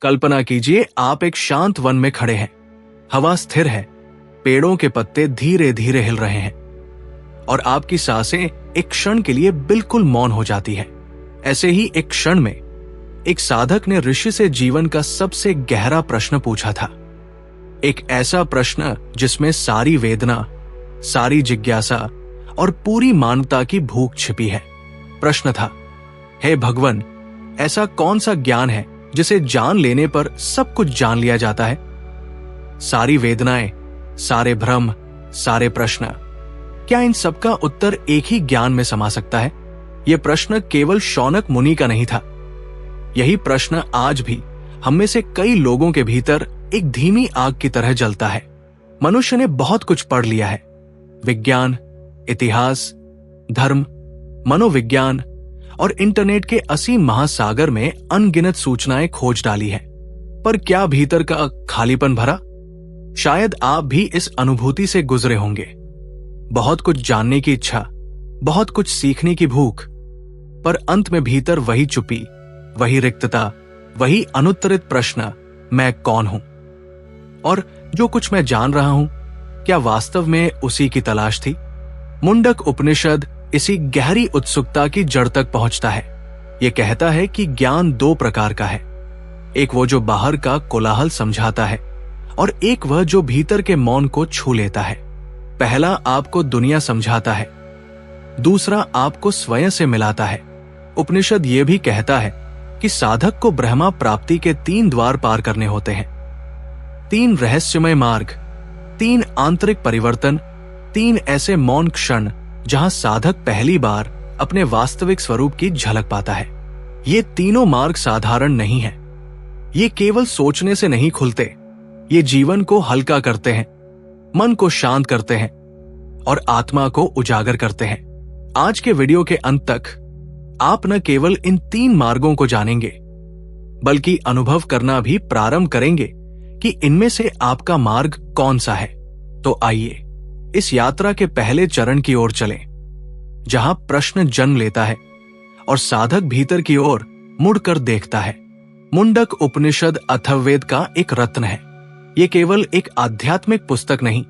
कल्पना कीजिए आप एक शांत वन में खड़े हैं। हवा स्थिर है, पेड़ों के पत्ते धीरे धीरे हिल रहे हैं और आपकी सांसें एक क्षण के लिए बिल्कुल मौन हो जाती है। ऐसे ही एक क्षण में एक साधक ने ऋषि से जीवन का सबसे गहरा प्रश्न पूछा था। एक ऐसा प्रश्न जिसमें सारी वेदना, सारी जिज्ञासा और पूरी मानवता की भूख छिपी है। प्रश्न था, हे भगवान, ऐसा कौन सा ज्ञान है जिसे जान लेने पर सब कुछ जान लिया जाता है? सारी वेदनाएं, सारे भ्रम, सारे प्रश्न, क्या इन सब का उत्तर एक ही ज्ञान में समा सकता है? यह प्रश्न केवल शौनक मुनि का नहीं था। यही प्रश्न आज भी हम में से कई लोगों के भीतर एक धीमी आग की तरह जलता है। मनुष्य ने बहुत कुछ पढ़ लिया है, विज्ञान, इतिहास, धर्म, मनोविज्ञान और इंटरनेट के असीम महासागर में अनगिनत सूचनाएं खोज डाली है, पर क्या भीतर का खालीपन भरा? शायद आप भी इस अनुभूति से गुजरे होंगे। बहुत कुछ जानने की इच्छा, बहुत कुछ सीखने की भूख, पर अंत में भीतर वही चुप्पी, वही रिक्तता, वही अनुत्तरित प्रश्न, मैं कौन हूं? और जो कुछ मैं जान रहा हूं, क्या वास्तव में उसी की तलाश थी? मुंडक उपनिषद इसी गहरी उत्सुकता की जड़ तक पहुंचता है। यह कहता है कि ज्ञान दो प्रकार का है, एक वो जो बाहर का कोलाहल समझाता है और एक वह जो भीतर के मौन को छू लेता है। पहला आपको दुनिया समझाता है, दूसरा आपको स्वयं से मिलाता है। उपनिषद यह भी कहता है कि साधक को ब्रह्मा प्राप्ति के 3 द्वार पार करने होते हैं। 3 रहस्यमय मार्ग, 3 आंतरिक परिवर्तन, 3 ऐसे मौन क्षण जहां साधक पहली बार अपने वास्तविक स्वरूप की झलक पाता है। ये तीनों मार्ग साधारण नहीं है। ये केवल सोचने से नहीं खुलते, ये जीवन को हल्का करते हैं, मन को शांत करते हैं और आत्मा को उजागर करते हैं। आज के वीडियो के अंत तक आप न केवल इन 3 मार्गों को जानेंगे, बल्कि अनुभव करना भी प्रारंभ करेंगे कि इनमें से आपका मार्ग कौन सा है। तो आइए इस यात्रा के पहले चरण की ओर चलें, जहां प्रश्न जन्म लेता है और साधक भीतर की ओर मुड़कर देखता है। मुंडक उपनिषद अथर्ववेद का एक रत्न है। यह केवल एक आध्यात्मिक पुस्तक नहीं,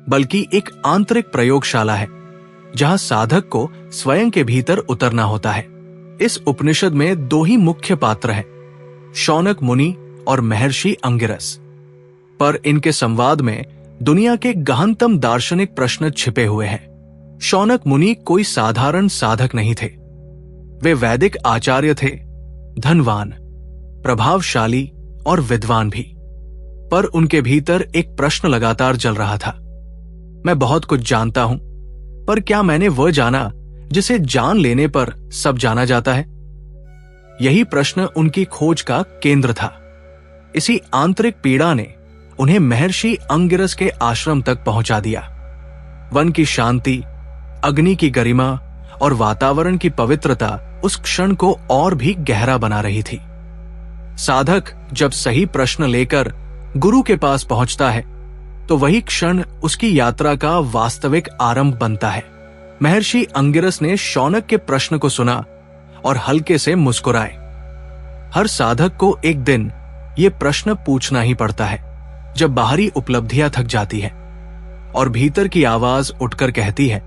बल्कि एक आंतरिक प्रयोगशाला है, जहां साधक को स्वयं के भीतर उतरना होता है। इस उपनिषद में 2 ही मुख्य पात्र हैं, शौनक मुनि और महर्षि अंगिरस। पर इनके संवाद में दुनिया के गहनतम दार्शनिक प्रश्न छिपे हुए हैं। शौनक मुनि कोई साधारण साधक नहीं थे। वे वैदिक आचार्य थे, धनवान, प्रभावशाली और विद्वान भी। पर उनके भीतर एक प्रश्न लगातार जल रहा था, मैं बहुत कुछ जानता हूं, पर क्या मैंने वह जाना जिसे जान लेने पर सब जाना जाता है? यही प्रश्न उनकी खोज का केंद्र था। इसी आंतरिक पीड़ा ने उन्हें महर्षि अंगिरस के आश्रम तक पहुंचा दिया। वन की शांति, अग्नि की गरिमा और वातावरण की पवित्रता उस क्षण को और भी गहरा बना रही थी। साधक जब सही प्रश्न लेकर गुरु के पास पहुंचता है, तो वही क्षण उसकी यात्रा का वास्तविक आरंभ बनता है। महर्षि अंगिरस ने शौनक के प्रश्न को सुना और हल्के से मुस्कुराए। हर साधक को एक दिन ये प्रश्न पूछना ही पड़ता है, जब बाहरी उपलब्धियां थक जाती है और भीतर की आवाज उठकर कहती है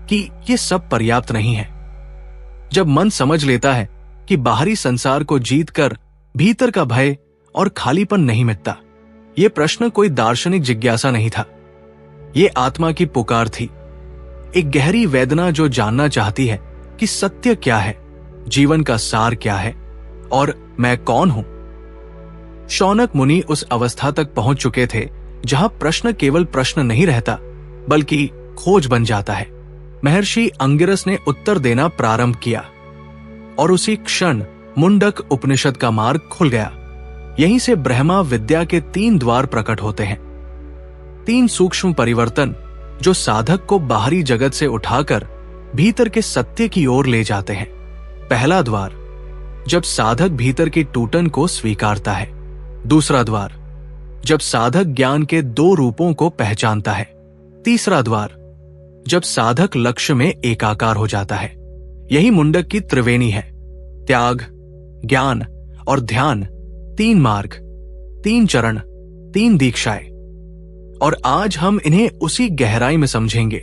कि ये सब पर्याप्त नहीं है। जब मन समझ लेता है कि बाहरी संसार को जीतकर भीतर का भय और खालीपन नहीं मिटता। ये प्रश्न कोई दार्शनिक जिज्ञासा नहीं था, ये आत्मा की पुकार थी, एक गहरी वेदना जो जानना चाहती है कि सत्य क्या है, जीवन का सार क्या है और मैं कौन हूं। शौनक मुनि उस अवस्था तक पहुंच चुके थे जहां प्रश्न केवल प्रश्न नहीं रहता, बल्कि खोज बन जाता है। महर्षि अंगिरस ने उत्तर देना प्रारंभ किया और उसी क्षण मुंडक उपनिषद का मार्ग खुल गया। यहीं से ब्रह्मा विद्या के 3 द्वार प्रकट होते हैं, 3 सूक्ष्म परिवर्तन जो साधक को बाहरी जगत से उठाकर भीतर के सत्य की ओर ले जाते हैं। पहला द्वार, जब साधक भीतर की टूटन को स्वीकारता है। दूसरा द्वार, जब साधक ज्ञान के 2 रूपों को पहचानता है। तीसरा द्वार, जब साधक लक्ष्य में एकाकार हो जाता है। यही मुंडक की त्रिवेणी है, त्याग, ज्ञान और ध्यान 3 मार्ग, 3 चरण, 3 दीक्षाएं। और आज हम इन्हें उसी गहराई में समझेंगे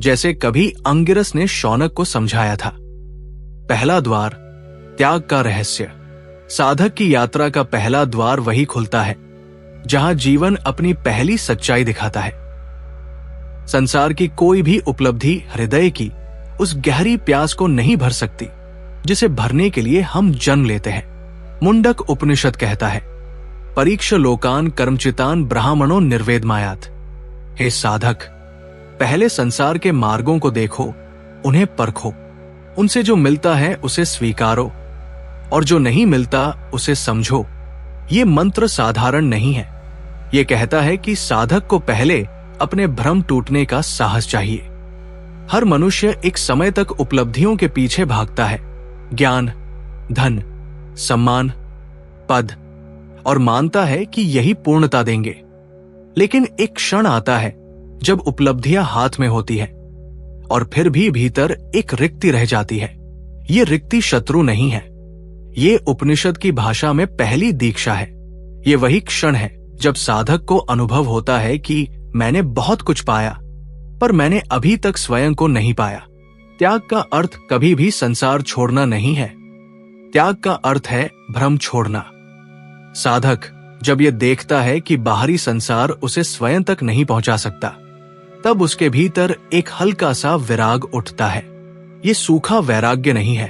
जैसे कभी अंगिरस ने शौनक को समझाया था। पहला द्वार, त्याग का रहस्य। साधक की यात्रा का पहला द्वार वही खुलता है जहां जीवन अपनी पहली सच्चाई दिखाता है। संसार की कोई भी उपलब्धि हृदय की उस गहरी प्यास को नहीं भर सकती जिसे भरने के लिए हम जन्म लेते हैं। मुंडक उपनिषद कहता है, परीक्ष लोकान कर्मचितान ब्राह्मणों निर्वेद मायात। हे साधक, पहले संसार के मार्गों को देखो, उन्हें परखो, उनसे जो मिलता है उसे स्वीकारो और जो नहीं मिलता उसे समझो। ये मंत्र साधारण नहीं है। ये कहता है कि साधक को पहले अपने भ्रम टूटने का साहस चाहिए। हर मनुष्य एक समय तक उपलब्धियों के पीछे भागता है, ज्ञान, धन, सम्मान, पद, और मानता है कि यही पूर्णता देंगे। लेकिन एक क्षण आता है जब उपलब्धियां हाथ में होती है और फिर भी भीतर एक रिक्ति रह जाती है। ये रिक्ति शत्रु नहीं है, ये उपनिषद की भाषा में पहली दीक्षा है। ये वही क्षण है जब साधक को अनुभव होता है कि मैंने बहुत कुछ पाया पर मैंने अभी तक स्वयं को नहीं पाया। त्याग का अर्थ कभी भी संसार छोड़ना नहीं है, त्याग का अर्थ है भ्रम छोड़ना। साधक जब यह देखता है कि बाहरी संसार उसे स्वयं तक नहीं पहुंचा सकता, तब उसके भीतर एक हल्का सा विराग उठता है। ये सूखा वैराग्य नहीं है,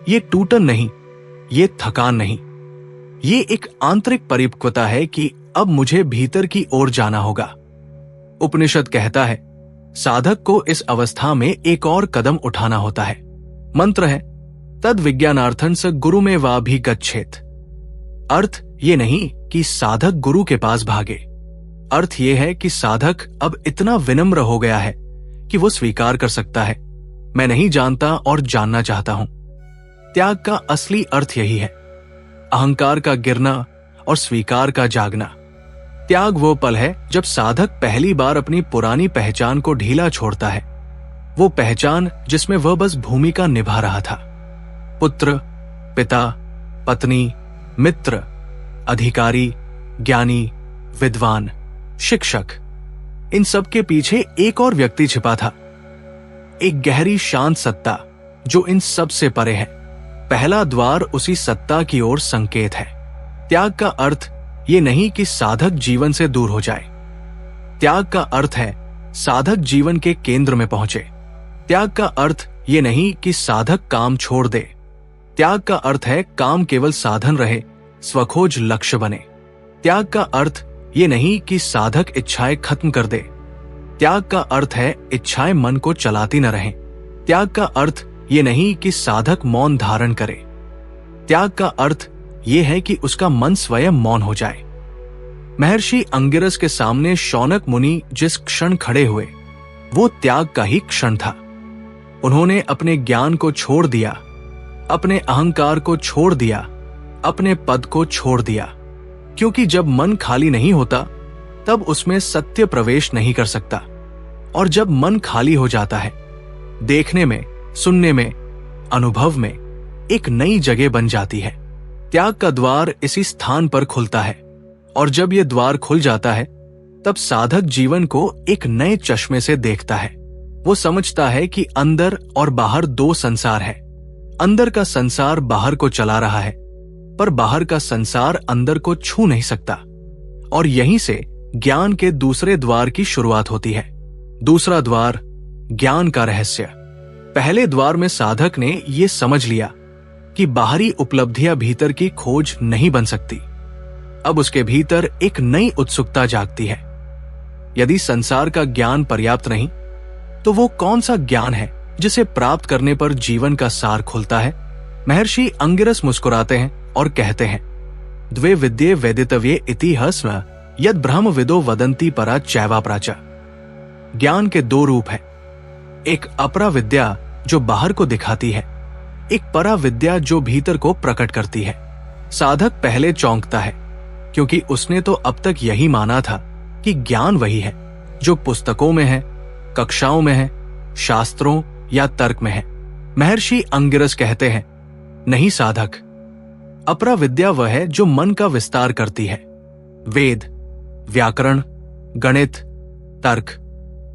ये टूटन नहीं, ये थकान नहीं, ये एक आंतरिक परिपक्वता है कि अब मुझे भीतर की ओर जाना होगा। उपनिषद कहता है, साधक को इस अवस्था में एक और कदम उठाना होता है। मंत्र है, तद विज्ञानार्थं स गुरु में वा भी गच्छेत। अर्थ ये नहीं कि साधक गुरु के पास भागे, अर्थ ये है कि साधक अब इतना विनम्र हो गया है कि वो स्वीकार कर सकता है, मैं नहीं जानता और जानना चाहता हूं। त्याग का असली अर्थ यही है, अहंकार का गिरना और स्वीकार का जागना। त्याग वो पल है जब साधक पहली बार अपनी पुरानी पहचान को ढीला छोड़ता है, वो पहचान जिसमें वह बस भूमिका निभा रहा था। पुत्र, पिता, पत्नी, मित्र, अधिकारी, ज्ञानी, विद्वान, शिक्षक, इन सब के पीछे एक और व्यक्ति छिपा था, एक गहरी शांत सत्ता जो इन सब से परे है। पहला द्वार उसी सत्ता की ओर संकेत है। त्याग का अर्थ ये नहीं कि साधक जीवन से दूर हो जाए, त्याग का अर्थ है साधक जीवन के केंद्र में पहुंचे। त्याग का अर्थ ये नहीं कि साधक काम छोड़ दे, त्याग का अर्थ है काम केवल साधन रहे, स्वखोज लक्ष्य बने। त्याग का अर्थ ये नहीं कि साधक इच्छाएं खत्म कर दे, त्याग का अर्थ है इच्छाएं मन को चलाती न रहें। त्याग का अर्थ ये नहीं कि साधक मौन धारण करे, त्याग का अर्थ ये है कि उसका मन स्वयं मौन हो जाए। महर्षि अंगिरस के सामने शौनक मुनि जिस क्षण खड़े हुए, वो त्याग का ही क्षण था। उन्होंने अपने ज्ञान को छोड़ दिया, अपने अहंकार को छोड़ दिया, अपने पद को छोड़ दिया, क्योंकि जब मन खाली नहीं होता तब उसमें सत्य प्रवेश नहीं कर सकता, और जब मन खाली हो जाता है, देखने में, सुनने में, अनुभव में एक नई जगह बन जाती है। त्याग का द्वार इसी स्थान पर खुलता है, और जब यह द्वार खुल जाता है तब साधक जीवन को एक नए चश्मे से देखता है। वो समझता है कि अंदर और बाहर दो संसार है। अंदर का संसार बाहर को चला रहा है, पर बाहर का संसार अंदर को छू नहीं सकता, और यहीं से ज्ञान के दूसरे द्वार की शुरुआत होती है। दूसरा द्वार, ज्ञान का रहस्य। पहले द्वार में साधक ने ये समझ लिया कि बाहरी उपलब्धियां भीतर की खोज नहीं बन सकती। अब उसके भीतर एक नई उत्सुकता जागती है। यदि संसार का ज्ञान पर्याप्त नहीं, तो वो कौन सा ज्ञान है जिसे प्राप्त करने पर जीवन का सार खुलता है? महर्षि अंगिरस मुस्कुराते हैं और कहते हैं, द्वे विद्ये वेदितव्ये इति हस्म यद ब्रह्म विदो वदंती परा चैवा प्राचा। ज्ञान के दो रूप हैं, एक अपरा विद्या जो बाहर को दिखाती है, एक परा विद्या जो भीतर को प्रकट करती है। साधक पहले चौंकता है, क्योंकि उसने तो अब तक यही माना था कि ज्ञान वही है जो पुस्तकों में है, कक्षाओं में है, शास्त्रों या तर्क में है। महर्षि अंगिरस कहते हैं, नहीं साधक, अपरा विद्या वह है जो मन का विस्तार करती है। वेद, व्याकरण, गणित, तर्क,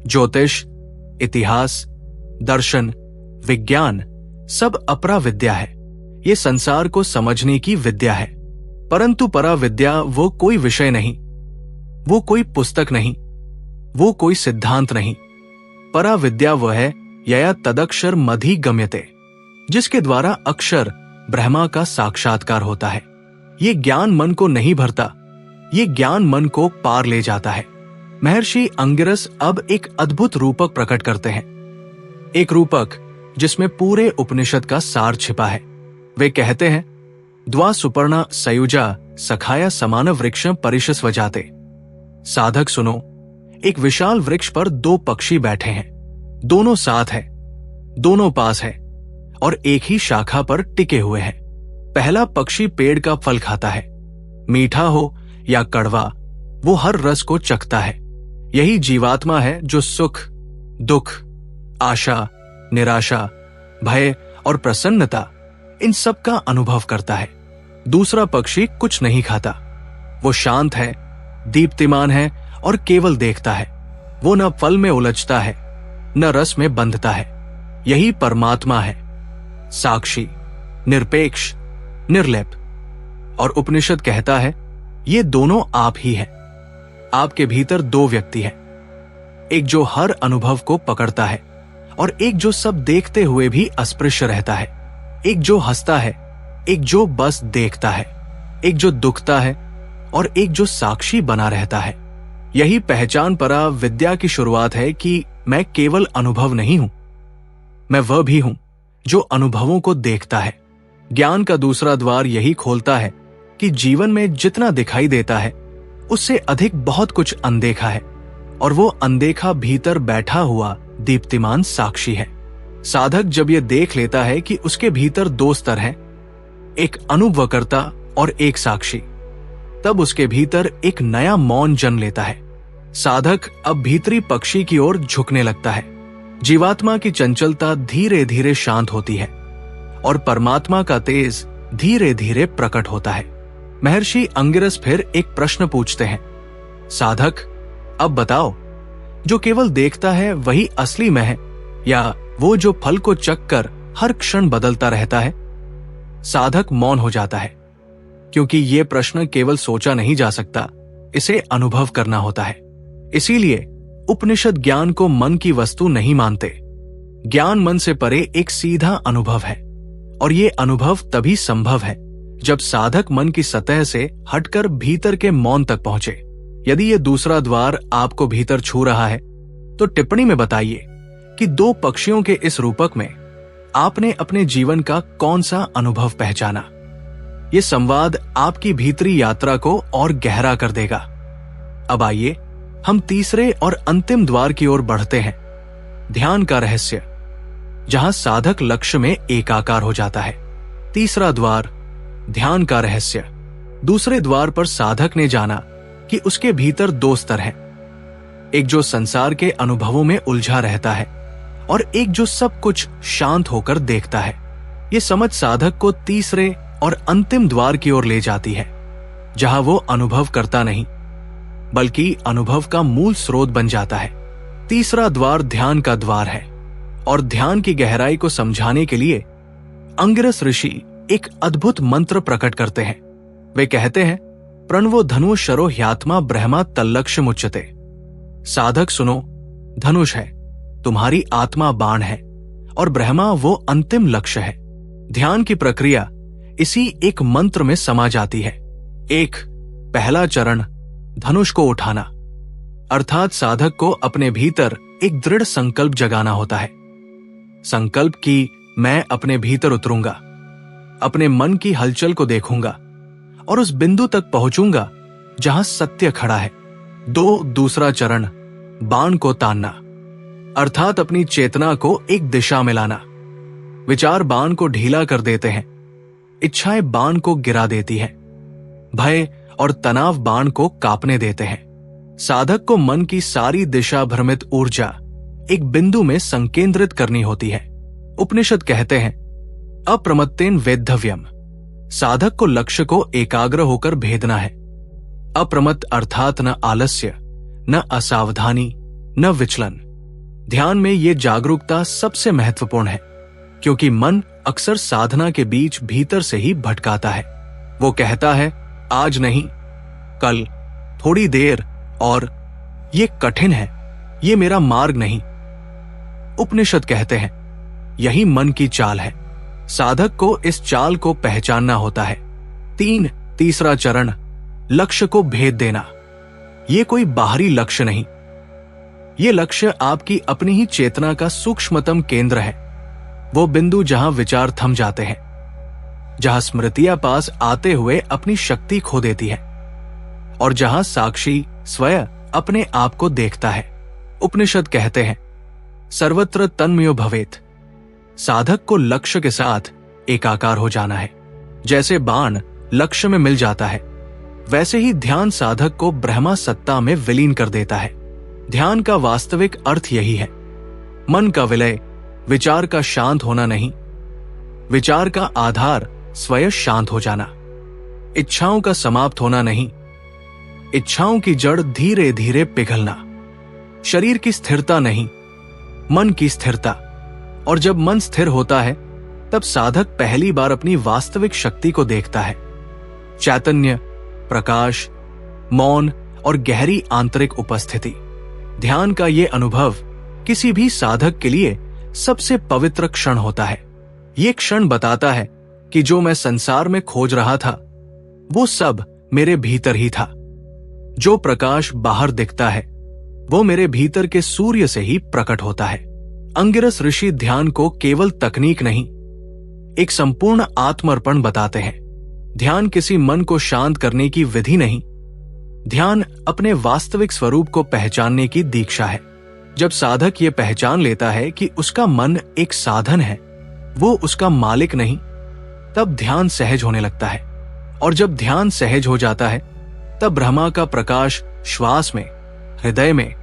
ज्योतिष, इतिहास, दर्शन, विज्ञान सब अपरा विद्या है। ये संसार को समझने की विद्या है। परंतु परा विद्या वो कोई विषय नहीं, वो कोई पुस्तक नहीं, वो कोई सिद्धांत नहीं। परा विद्या वह है यया तदक्षर मधि गम्यते, जिसके द्वारा अक्षर ब्रह्मा का साक्षात्कार होता है। ये ज्ञान मन को नहीं भरता, ये ज्ञान मन को पार ले जाता है। महर्षि अंगिरस अब एक अद्भुत रूपक प्रकट करते हैं, एक रूपक जिसमें पूरे उपनिषद का सार छिपा है। वे कहते हैं, द्वा सुपर्णा सयुजा सखाया समान वृक्ष परिशस्व जाते। साधक सुनो, एक विशाल वृक्ष पर दो पक्षी बैठे हैं। दोनों साथ है, दोनों पास है और एक ही शाखा पर टिके हुए हैं। पहला पक्षी पेड़ का फल खाता है, मीठा हो या कड़वा, वो हर रस को चखता है। यही जीवात्मा है जो सुख, दुख, आशा, निराशा, भय और प्रसन्नता इन सब का अनुभव करता है। दूसरा पक्षी कुछ नहीं खाता, वो शांत है, दीप्तिमान है और केवल देखता है। वो न फल में उलझता है, न रस में बंधता है। यही परमात्मा है, साक्षी, निरपेक्ष, निर्लेप। और उपनिषद कहता है, ये दोनों आप ही हैं। आपके भीतर दो व्यक्ति हैं, एक जो हर अनुभव को पकड़ता है और एक जो सब देखते हुए भी अस्पृश्य रहता है। एक जो हंसता है, एक जो बस देखता है, एक जो दुखता है और एक जो साक्षी बना रहता है। यही पहचान परा विद्या की शुरुआत है कि मैं केवल अनुभव नहीं हूं, मैं वह भी हूं जो अनुभवों को देखता है। ज्ञान का दूसरा द्वार यही खोलता है कि जीवन में जितना दिखाई देता है उससे अधिक बहुत कुछ अनदेखा है और वो अनदेखा भीतर बैठा हुआ दीप्तिमान साक्षी है। साधक जब ये देख लेता है कि उसके भीतर दो स्तर हैं, एक अनुभवकर्ता और एक साक्षी, तब उसके भीतर एक नया मौन जन्म लेता है। साधक अब भीतरी पक्षी की ओर झुकने लगता है। जीवात्मा की चंचलता धीरे धीरे शांत होती है और परमात्मा का तेज धीरे धीरे प्रकट होता है। महर्षि अंगिरस फिर एक प्रश्न पूछते हैं, साधक अब बताओ, जो केवल देखता है वही असली मैं है या वो जो फल को चखकर हर क्षण बदलता रहता है? साधक मौन हो जाता है, क्योंकि ये प्रश्न केवल सोचा नहीं जा सकता, इसे अनुभव करना होता है। इसीलिए उपनिषद ज्ञान को मन की वस्तु नहीं मानते। ज्ञान मन से परे एक सीधा अनुभव है और ये अनुभव तभी संभव है जब साधक मन की सतह से हटकर भीतर के मौन तक पहुंचे। यदि ये दूसरा द्वार आपको भीतर छू रहा है तो टिप्पणी में बताइए कि दो पक्षियों के इस रूपक में आपने अपने जीवन का कौन सा अनुभव पहचाना। ये संवाद आपकी भीतरी यात्रा को और गहरा कर देगा। अब आइए हम तीसरे और अंतिम द्वार की ओर बढ़ते हैं, ध्यान का रहस्य, जहां साधक लक्ष्य में एकाकार हो जाता है। तीसरा द्वार, ध्यान का रहस्य। दूसरे द्वार पर साधक ने जाना कि उसके भीतर दो स्तर हैं, एक जो संसार के अनुभवों में उलझा रहता है और एक जो सब कुछ शांत होकर देखता है। ये समझ साधक को तीसरे और अंतिम द्वार की ओर ले जाती है, जहां वो अनुभव करता नहीं बल्कि अनुभव का मूल स्रोत बन जाता है। तीसरा द्वार ध्यान का द्वार है और ध्यान की गहराई को समझाने के लिए अंगिरस ऋषि एक अद्भुत मंत्र प्रकट करते हैं। वे कहते हैं, प्रणवो धनु शरो ह्यात्मा ब्रह्मा तल्लक्ष्य मुच्यते। साधक सुनो, धनुष है, तुम्हारी आत्मा बाण है और ब्रह्मा वो अंतिम लक्ष्य है। ध्यान की प्रक्रिया इसी एक मंत्र में समा जाती है। एक पहला चरण, धनुष को उठाना, अर्थात साधक को अपने भीतर एक दृढ़ संकल्प जगाना होता है। संकल्प कि मैं अपने भीतर उतरूंगा, अपने मन की हलचल को देखूंगा और उस बिंदु तक पहुंचूंगा जहां सत्य खड़ा है। दो दूसरा चरण, बाण को तानना, अर्थात अपनी चेतना को एक दिशा में लाना। विचार बाण को ढीला कर देते हैं, इच्छाएं बाण को गिरा देती हैं, भय और तनाव बाण को कांपने देते हैं। साधक को मन की सारी दिशा भ्रमित ऊर्जा एक बिंदु में संकेंद्रित करनी होती है। उपनिषद कहते हैं, अप्रमत्तेन वेद्धव्यम, साधक को लक्ष्य को एकाग्र होकर भेदना है। अप्रमत्त अर्थात न आलस्य, न असावधानी, न विचलन। ध्यान में ये जागरूकता सबसे महत्वपूर्ण है, क्योंकि मन अक्सर साधना के बीच भीतर से ही भटकाता है। वो कहता है आज नहीं, कल, थोड़ी देर, और ये कठिन है, ये मेरा मार्ग नहीं। उपनिषद कहते हैं यही मन की चाल है। साधक को इस चाल को पहचानना होता है। तीसरा चरण, लक्ष्य को भेद देना। ये कोई बाहरी लक्ष्य नहीं, ये लक्ष्य आपकी अपनी ही चेतना का सूक्ष्मतम केंद्र है। वो बिंदु जहां विचार थम जाते हैं, जहां स्मृतियां पास आते हुए अपनी शक्ति खो देती है, और जहां साक्षी स्वयं अपने आप को देखता है। उपनिषद कहते हैं सर्वत्र तन्मयो भवेत्। साधक को लक्ष्य के साथ एकाकार हो जाना है। जैसे बाण लक्ष्य में मिल जाता है, वैसे ही ध्यान साधक को ब्रह्मा सत्ता में विलीन कर देता है। ध्यान का वास्तविक अर्थ यही है। मन का विलय, विचार का शांत होना नहीं, विचार का आधार स्वयं शांत हो जाना। इच्छाओं का समाप्त होना नहीं, इच्छाओं की जड़ धीरे धीरे पिघलना। शरीर की स्थिरता नहीं, मन की स्थिरता। और जब मन स्थिर होता है, तब साधक पहली बार अपनी वास्तविक शक्ति को देखता है। चैतन्य, प्रकाश, मौन और गहरी आंतरिक उपस्थिति। ध्यान का ये अनुभव किसी भी साधक के लिए सबसे पवित्र क्षण होता है। ये क्षण बताता है कि जो मैं संसार में खोज रहा था, वो सब मेरे भीतर ही था। जो प्रकाश बाहर दिखता है, वो मेरे भीतर के सूर्य से ही प्रकट होता है। अंगिरस ऋषि ध्यान को केवल तकनीक नहीं, एक संपूर्ण आत्मर्पण बताते हैं। ध्यान किसी मन को शांत करने की विधि नहीं, ध्यान अपने वास्तविक स्वरूप को पहचानने की दीक्षा है। जब साधक ये पहचान लेता है कि उसका मन एक साधन है, वो उसका मालिक नहीं, तब ध्यान सहज होने लगता है। और जब ध्यान सहज हो जाता है, तब ब्रह्मा का प्रकाश श्वास में, हृदय में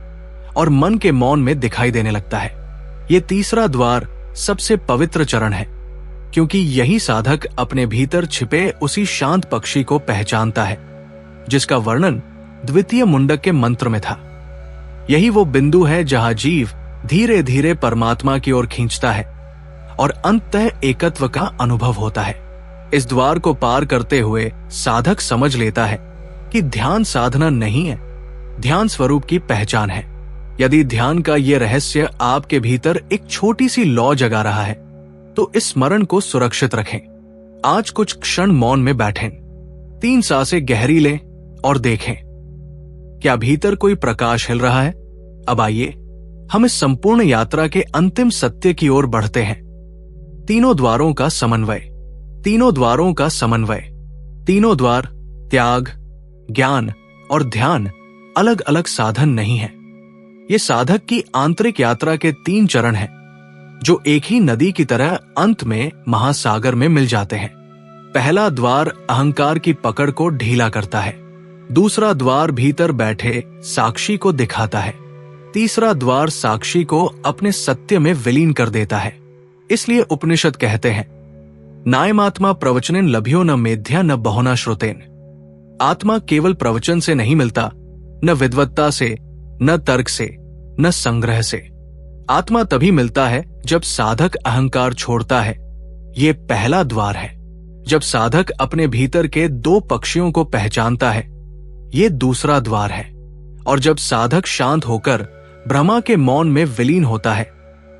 और मन के मौन में दिखाई देने लगता है। ये तीसरा द्वार सबसे पवित्र चरण है, क्योंकि यही साधक अपने भीतर छिपे उसी शांत पक्षी को पहचानता है, जिसका वर्णन द्वितीय मुंडक के मंत्र में था। यही वो बिंदु है जहां जीव धीरे धीरे परमात्मा की ओर खींचता है और अंततः एकत्व का अनुभव होता है। इस द्वार को पार करते हुए साधक समझ लेता है कि ध्यान साधना नहीं है, ध्यान स्वरूप की पहचान है। यदि ध्यान का ये रहस्य आपके भीतर एक छोटी सी लौ जगा रहा है, तो इस स्मरण को सुरक्षित रखें। आज कुछ क्षण मौन में बैठें, 3 सांसें गहरी लें और देखें, क्या भीतर कोई प्रकाश हिल रहा है? अब आइए हम इस संपूर्ण यात्रा के अंतिम सत्य की ओर बढ़ते हैं। तीनों द्वारों का समन्वय। तीनों द्वारों का समन्वय। तीनों द्वार त्याग, ज्ञान और ध्यान अलग अलग साधन नहीं है। ये साधक की आंतरिक यात्रा के 3 चरण हैं, जो एक ही नदी की तरह अंत में महासागर में मिल जाते हैं। पहला द्वार अहंकार की पकड़ को ढीला करता है। दूसरा द्वार भीतर बैठे साक्षी को दिखाता है। तीसरा द्वार साक्षी को अपने सत्य में विलीन कर देता है। इसलिए उपनिषद कहते हैं नायमात्मा प्रवचनेन लभ्यो न मेध्या न बहुना श्रुतेन। आत्मा केवल प्रवचन से नहीं मिलता, न विद्वत्ता से, न तर्क से, न संग्रह से। आत्मा तभी मिलता है जब साधक अहंकार छोड़ता है। ये पहला द्वार है। जब साधक अपने भीतर के 2 पक्षियों को पहचानता है, ये दूसरा द्वार है। और जब साधक शांत होकर ब्रह्मा के मौन में विलीन होता है,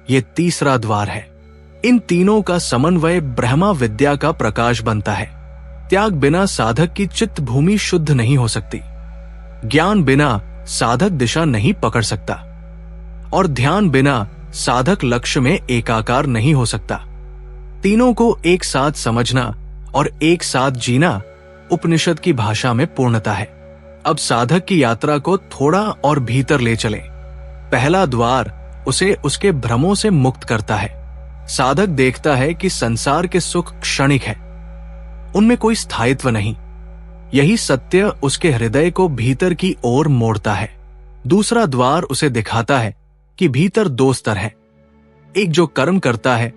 ये तीसरा द्वार है। इन तीनों का समन्वय ब्रह्मा विद्या का प्रकाश बनता है। त्याग बिना साधक की चित्त भूमि शुद्ध नहीं हो सकती। ज्ञान बिना साधक दिशा नहीं पकड़ सकता, और ध्यान बिना साधक लक्ष्य में एकाकार नहीं हो सकता। तीनों को एक साथ समझना और एक साथ जीना उपनिषद की भाषा में पूर्णता है। अब साधक की यात्रा को थोड़ा और भीतर ले चलें। पहला द्वार उसे उसके भ्रमों से मुक्त करता है। साधक देखता है कि संसार के सुख क्षणिक है, उनमें कोई स्थायित्व नहीं। यही सत्य उसके हृदय को भीतर की ओर मोड़ता है। दूसरा द्वार उसे दिखाता है कि भीतर 2 स्तर हैं, एक जो कर्म करता है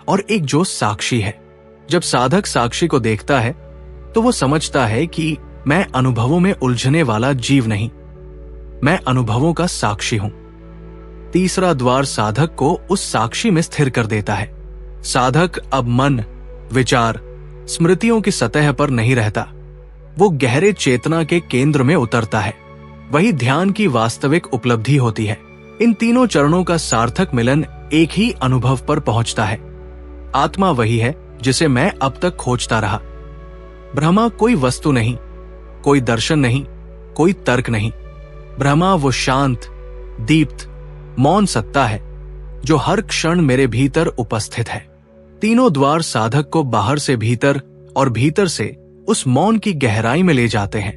और एक जो साक्षी है। जब साधक साक्षी को देखता है तो वो समझता है कि मैं अनुभवों में उलझने वाला जीव नहीं, मैं अनुभवों का साक्षी हूं। तीसरा द्वार साधक को उस साक्षी में स्थिर कर देता है। साधक अब मन, विचार, स्मृतियों की सतह पर नहीं रहता, वो गहरे चेतना के केंद्र में उतरता है। वही ध्यान की वास्तविक उपलब्धि होती है। इन तीनों चरणों का सार्थक मिलन एक ही अनुभव पर पहुंचता है। आत्मा वही है जिसे मैं अब तक खोजता रहा। ब्रह्मा कोई वस्तु नहीं, कोई दर्शन नहीं, कोई तर्क नहीं। ब्रह्मा वो शांत, दीप्त, मौन सत्ता है जो हर क्षण मेरे भीतर उपस्थित है। तीनों द्वार साधक को बाहर से भीतर और भीतर से उस मौन की गहराई में ले जाते हैं,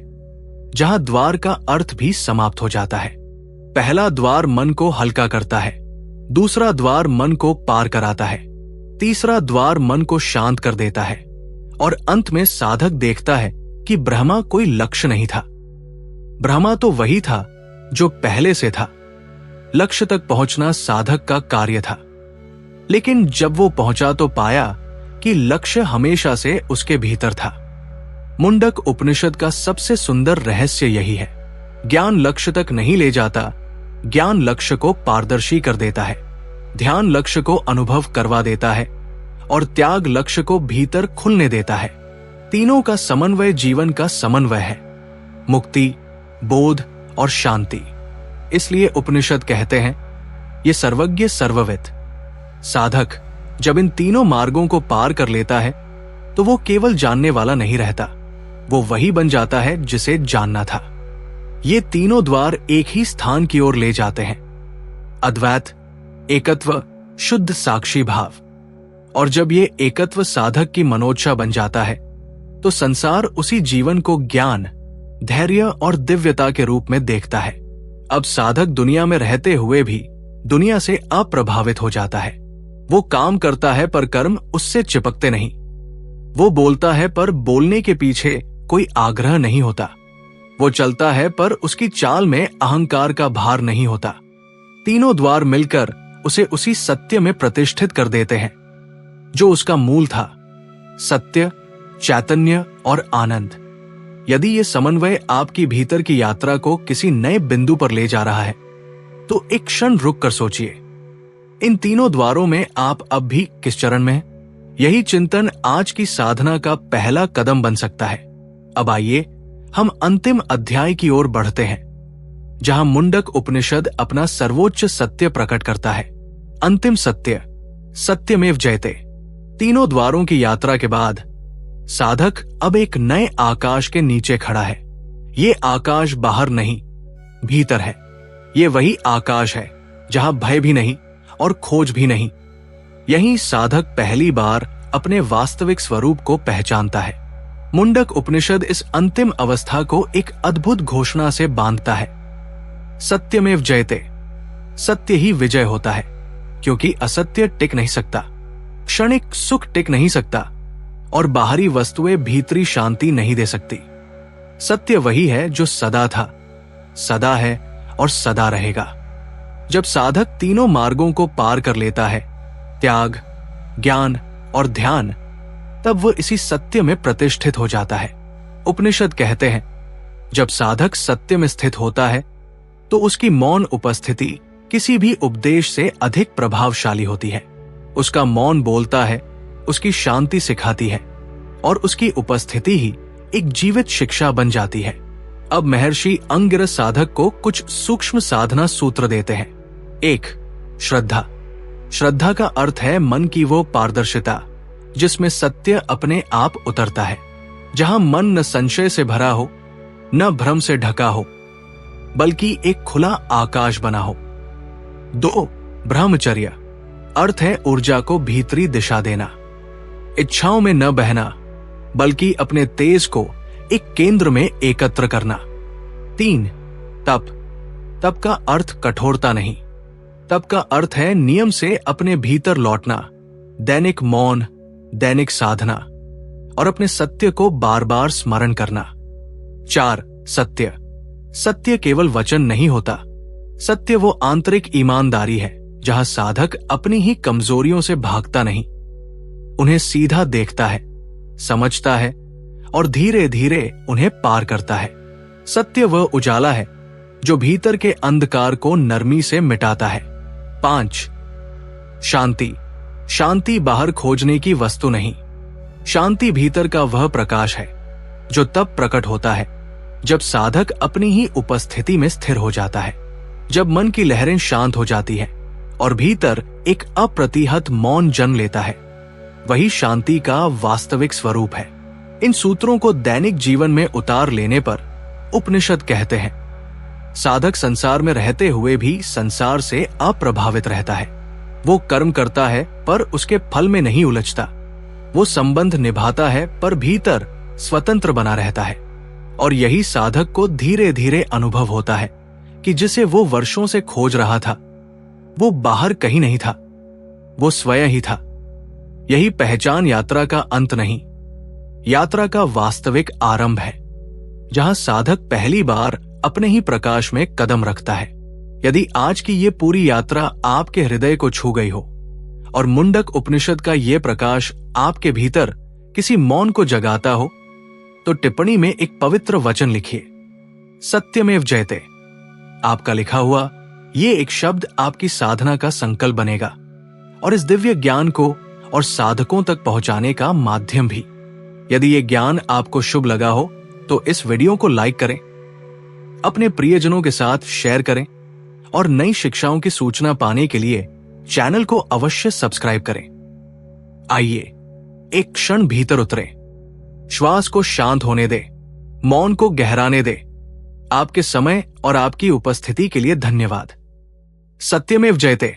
जहां द्वार का अर्थ भी समाप्त हो जाता है। पहला द्वार मन को हल्का करता है, दूसरा द्वार मन को पार कराता है, तीसरा द्वार मन को शांत कर देता है, और अंत में साधक देखता है कि ब्रह्मा कोई लक्ष्य नहीं था। ब्रह्मा तो वही था जो पहले से था। लक्ष्य तक पहुंचना साधक का कार्य था, लेकिन जब वो पहुंचा तो पाया कि लक्ष्य हमेशा से उसके भीतर था। मुंडक उपनिषद का सबसे सुंदर रहस्य यही है। ज्ञान लक्ष्य तक नहीं ले जाता, ज्ञान लक्ष्य को पारदर्शी कर देता है। ध्यान लक्ष्य को अनुभव करवा देता है और त्याग लक्ष्य को भीतर खुलने देता है। तीनों का समन्वय जीवन का समन्वय है, मुक्ति, बोध और शांति। इसलिए उपनिषद कहते हैं, ये सर्वज्ञ सर्वविद। साधक जब इन तीनों मार्गों को पार कर लेता है तो वो केवल जानने वाला नहीं रहता, वो वही बन जाता है जिसे जानना था। ये तीनों द्वार एक ही स्थान की ओर ले जाते हैं, अद्वैत, एकत्व, शुद्ध साक्षी भाव। और जब ये एकत्व साधक की मनोच्छा बन जाता है तो संसार उसी जीवन को ज्ञान, धैर्य और दिव्यता के रूप में देखता है। अब साधक दुनिया में रहते हुए भी दुनिया से अप्रभावित हो जाता है। वो काम करता है पर कर्म उससे चिपकते नहीं। वो बोलता है पर बोलने के पीछे कोई आग्रह नहीं होता। वो चलता है पर उसकी चाल में अहंकार का भार नहीं होता। तीनों द्वार मिलकर उसे उसी सत्य में प्रतिष्ठित कर देते हैं जो उसका मूल था, सत्य, चैतन्य और आनंद। यदि ये समन्वय आपकी भीतर की यात्रा को किसी नए बिंदु पर ले जा रहा है तो एक क्षण रुक कर सोचिए, इन तीनों द्वारों में आप अब भी किस चरण में हैं? यही चिंतन आज की साधना का पहला कदम बन सकता है। अब आइए हम अंतिम अध्याय की ओर बढ़ते हैं, जहां मुंडक उपनिषद अपना सर्वोच्च सत्य प्रकट करता है। अंतिम सत्य, सत्यमेव जयते। तीनों द्वारों की यात्रा के बाद साधक अब एक नए आकाश के नीचे खड़ा है। ये आकाश बाहर नहीं, भीतर है। ये वही आकाश है जहां भय भी नहीं और खोज भी नहीं। यहीं साधक पहली बार अपने वास्तविक स्वरूप को पहचानता है। मुंडक उपनिषद इस अंतिम अवस्था को एक अद्भुत घोषणा से बांधता है, सत्यमेव जयते। सत्य ही विजय होता है, क्योंकि असत्य टिक नहीं सकता, क्षणिक सुख टिक नहीं सकता और बाहरी वस्तुएं भीतरी शांति नहीं दे सकती। सत्य वही है जो सदा था, सदा है और सदा रहेगा। जब साधक तीनों मार्गों को पार कर लेता है, त्याग, ज्ञान और ध्यान, तब वो इसी सत्य में प्रतिष्ठित हो जाता है। उपनिषद कहते हैं, जब साधक सत्य में स्थित होता है तो उसकी मौन उपस्थिति किसी भी उपदेश से अधिक प्रभावशाली होती है। उसका मौन बोलता है, उसकी शांति सिखाती है और उसकी उपस्थिति ही एक जीवित शिक्षा बन जाती है। अब महर्षि अंगिरस साधक को कुछ सूक्ष्म साधना सूत्र देते हैं। 1. श्रद्धा। श्रद्धा का अर्थ है मन की वो पारदर्शिता जिसमें सत्य अपने आप उतरता है, जहां मन न संशय से भरा हो, न भ्रम से ढका हो, बल्कि एक खुला आकाश बना हो। 2. ब्रह्मचर्य। अर्थ है ऊर्जा को भीतरी दिशा देना, इच्छाओं में न बहना, बल्कि अपने तेज को एक केंद्र में एकत्र करना। 3. तप। तप का अर्थ कठोरता नहीं, तप का अर्थ है नियम से अपने भीतर लौटना, दैनिक मौन, दैनिक साधना और अपने सत्य को बार बार स्मरण करना। 4. सत्य। सत्य केवल वचन नहीं होता, सत्य वो आंतरिक ईमानदारी है जहां साधक अपनी ही कमजोरियों से भागता नहीं, उन्हें सीधा देखता है, समझता है और धीरे धीरे उन्हें पार करता है। सत्य वह उजाला है जो भीतर के अंधकार को नरमी से मिटाता है। 5. शांति। शांति बाहर खोजने की वस्तु नहीं, शांति भीतर का वह प्रकाश है जो तब प्रकट होता है जब साधक अपनी ही उपस्थिति में स्थिर हो जाता है, जब मन की लहरें शांत हो जाती है और भीतर एक अप्रतिहत मौन जन्म लेता है। वही शांति का वास्तविक स्वरूप है। इन सूत्रों को दैनिक जीवन में उतार लेने पर उपनिषद कहते हैं, साधक संसार में रहते हुए भी संसार से अप्रभावित रहता है। वो कर्म करता है पर उसके फल में नहीं उलझता। वो संबंध निभाता है पर भीतर स्वतंत्र बना रहता है। और यही साधक को धीरे धीरे अनुभव होता है कि जिसे वो वर्षों से खोज रहा था वो बाहर कहीं नहीं था, वो स्वयं ही था। यही पहचान यात्रा का अंत नहीं, यात्रा का वास्तविक आरंभ है, जहां साधक पहली बार अपने ही प्रकाश में कदम रखता है। यदि आज की ये पूरी यात्रा आपके हृदय को छू गई हो और मुंडक उपनिषद का ये प्रकाश आपके भीतर किसी मौन को जगाता हो, तो टिप्पणी में एक पवित्र वचन लिखिए, सत्यमेव जयते। आपका लिखा हुआ ये एक शब्द आपकी साधना का संकल्प बनेगा और इस दिव्य ज्ञान को और साधकों तक पहुंचाने का माध्यम भी। यदि ये ज्ञान आपको शुभ लगा हो तो इस वीडियो को लाइक करें, अपने प्रियजनों के साथ शेयर करें और नई शिक्षाओं की सूचना पाने के लिए चैनल को अवश्य सब्सक्राइब करें। आइए एक क्षण भीतर उतरे, श्वास को शांत होने दे, मौन को गहराने दे। आपके समय और आपकी उपस्थिति के लिए धन्यवाद। सत्यमेव जयते।